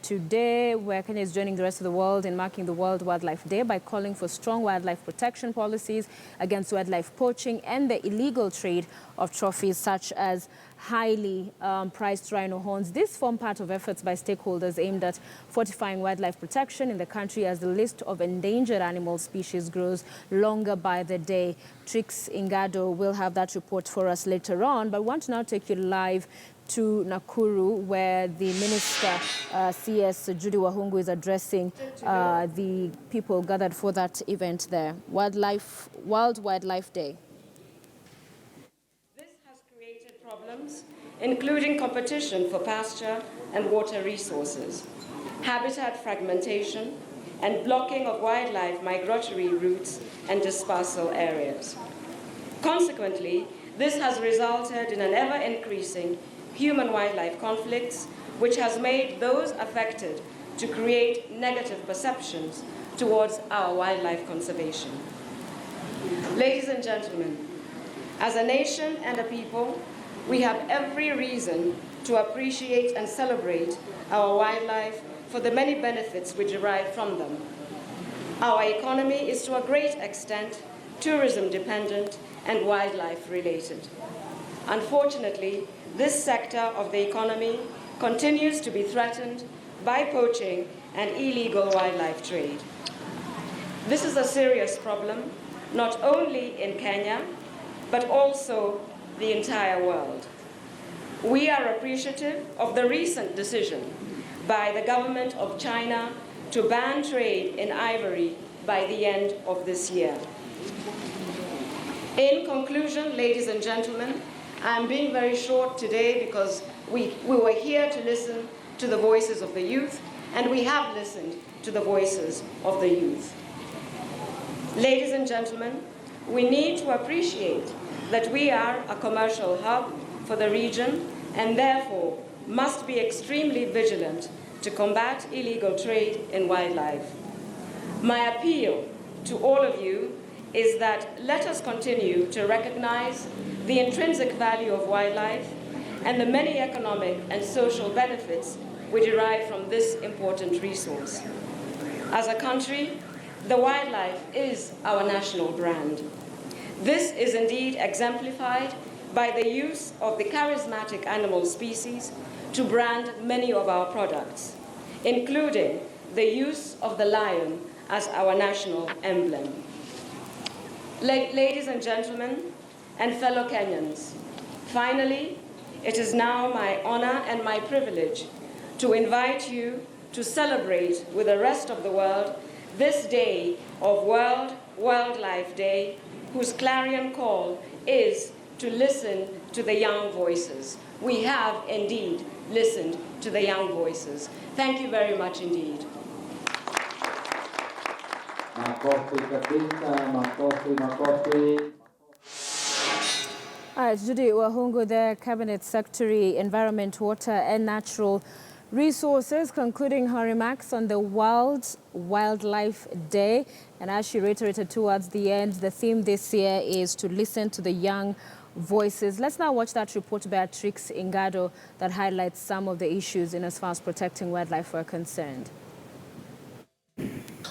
today, where Kenya is joining the rest of the world in marking the World Wildlife Day by calling for strong wildlife protection policies against wildlife poaching and the illegal trade of trophies such as highly priced rhino horns. This form part of efforts by stakeholders aimed at fortifying wildlife protection in the country as the list of endangered animal species grows longer by the day. Trix Ingado will have that report for us later on, but I want to now take you live to Nakuru, where the Minister, CS Judy Wahungu, is addressing the people gathered for that event there. World Wildlife Day. This has created problems, including competition for pasture and water resources, habitat fragmentation, and blocking of wildlife migratory routes and dispersal areas. Consequently, this has resulted in an ever-increasing human-wildlife conflicts, which has made those affected to create negative perceptions towards our wildlife conservation. Ladies and gentlemen, as a nation and a people, we have every reason to appreciate and celebrate our wildlife for the many benefits we derive from them. Our economy is to a great extent tourism-dependent and wildlife-related. Unfortunately, this sector of the economy continues to be threatened by poaching and illegal wildlife trade. This is a serious problem, not only in Kenya, but also the entire world. We are appreciative of the recent decision by the government of China to ban trade in ivory by the end of this year. In conclusion, ladies and gentlemen, I'm being very short today because we were here to listen to the voices of the youth, and we have listened to the voices of the youth. Ladies and gentlemen, we need to appreciate that we are a commercial hub for the region and therefore must be extremely vigilant to combat illegal trade in wildlife. My appeal to all of you is that let us continue to recognize the intrinsic value of wildlife and the many economic and social benefits we derive from this important resource. As a country, the wildlife is our national brand. This is indeed exemplified by the use of the charismatic animal species to brand many of our products, including the use of the lion as our national emblem. Ladies and gentlemen, and fellow Kenyans, finally, it is now my honor and my privilege to invite you to celebrate with the rest of the world this day of World Wildlife Day, whose clarion call is to listen to the young voices. We have indeed listened to the young voices. Thank you very much indeed. All right, Judy Wahungu, the Cabinet Secretary, Environment, Water and Natural Resources, concluding her remarks on the World Wildlife Day. And as she reiterated towards the end, the theme this year is to listen to the young voices. Let's now watch that report by Trix Ingado that highlights some of the issues in as far as protecting wildlife are concerned.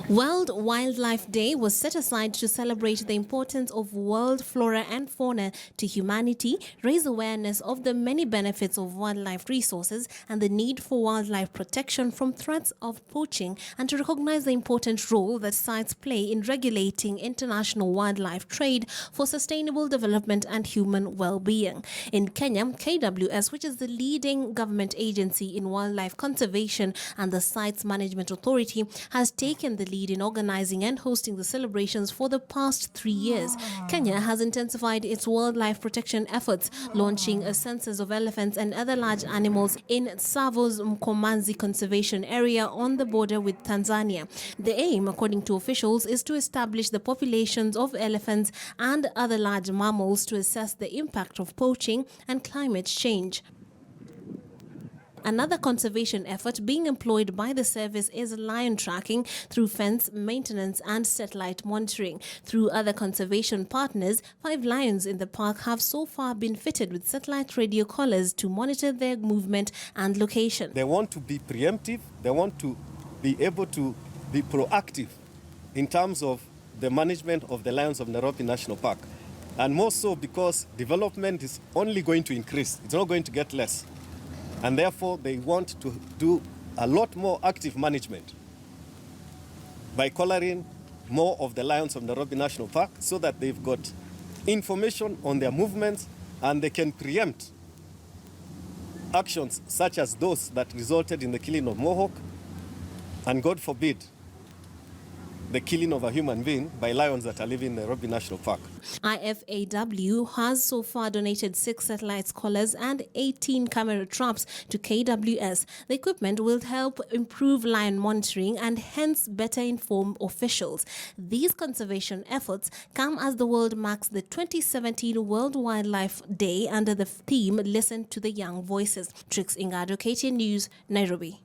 World Wildlife Day was set aside to celebrate the importance of world flora and fauna to humanity, raise awareness of the many benefits of wildlife resources and the need for wildlife protection from threats of poaching, and to recognize the important role that sites play in regulating international wildlife trade for sustainable development and human well-being. In Kenya, KWS, which is the leading government agency in wildlife conservation and the Sites Management Authority, has taken the lead in organizing and hosting the celebrations for the past 3 years. Kenya has intensified its wildlife protection efforts, launching a census of elephants and other large animals in Tsavo's Mkomanzi Conservation Area on the border with Tanzania. The aim, according to officials, is to establish the populations of elephants and other large mammals to assess the impact of poaching and climate change. Another conservation effort being employed by the service is lion tracking through fence maintenance and satellite monitoring. Through other conservation partners, 5 lions in the park have so far been fitted with satellite radio collars to monitor their movement and location. They want to be preemptive, they want to be able to be proactive in terms of the management of the lions of Nairobi National Park. And more so because development is only going to increase, it's not going to get less. And therefore they want to do a lot more active management by collaring more of the lions of Nairobi National Park so that they've got information on their movements and they can preempt actions such as those that resulted in the killing of Mohawk and, God forbid, the killing of a human being by lions that are living in Nairobi National Park. IFAW has so far donated 6 satellite collars and 18 camera traps to KWS. The equipment will help improve lion monitoring and hence better inform officials. These conservation efforts come as the world marks the 2017 World Wildlife Day under the theme Listen to the Young Voices. Trix Ingado, KTN News, Nairobi.